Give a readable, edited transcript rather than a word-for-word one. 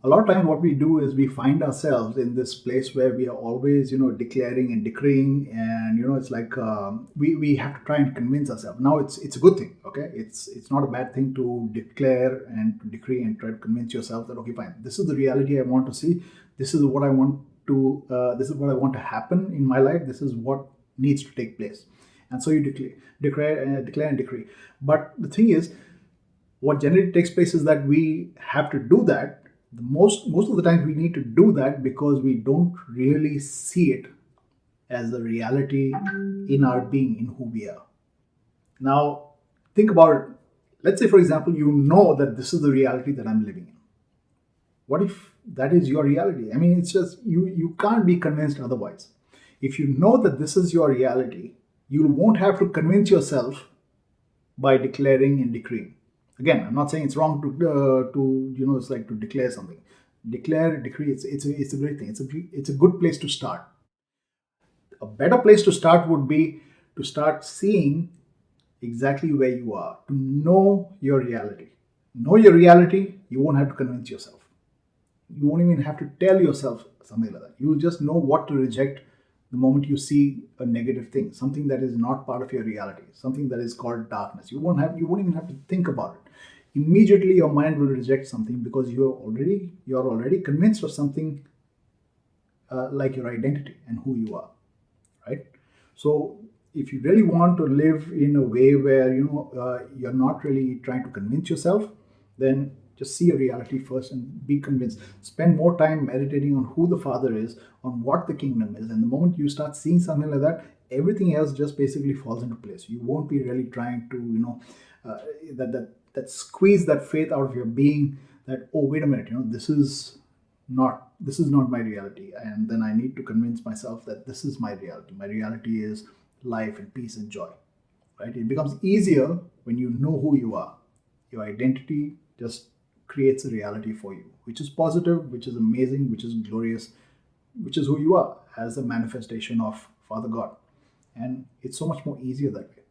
A lot of times what we do is we find ourselves in this place where we are always, declaring and decreeing, and it's like, we have to try and convince ourselves. Now it's a good thing, okay? It's not a bad thing to declare and to decree and try to convince yourself that, okay, fine, this is the reality I want to see. This is what I want to this is what I want to happen in my life. This is what needs to take place. And so you declare and decree. But the thing is, what generally takes place is that we have to do that. The most of the time we need to do that because we don't really see it as a reality in our being, in who we are. Now, think about it. Let's say, for example, you know that this is the reality that I'm living in. What if that is your reality? I mean, it's just, you can't be convinced otherwise. If you know that this is your reality, you won't have to convince yourself by declaring and decreeing. Again, I'm not saying it's wrong to it's like to declare something. Declare, decree. It's a great thing. It's a good place to start. A better place to start would be to start seeing exactly where you are, to know your reality. Know your reality. You won't have to convince yourself. You won't even have to tell yourself something like that. You'll just know what to reject the moment you see a negative thing, something that is not part of your reality, something that is called darkness. You won't even have to think about it. Immediately your mind will reject something because you're already convinced of something, like your identity and who you are, right? So if you really want to live in a way where you're not really trying to convince yourself, then just see a reality first and be convinced. Spend more time meditating on who the Father is, on what the kingdom is, and the moment you start seeing something like that, everything else just basically falls into place. You won't be really trying to that squeeze that faith out of your being, that, oh, wait a minute, this is not my reality, and then I need to convince myself that this is my reality. My reality is life and peace and joy, right? It becomes easier when you know who you are. Your identity just creates a reality for you, which is positive, which is amazing, which is glorious, which is who you are as a manifestation of Father God. And it's so much more easier that way.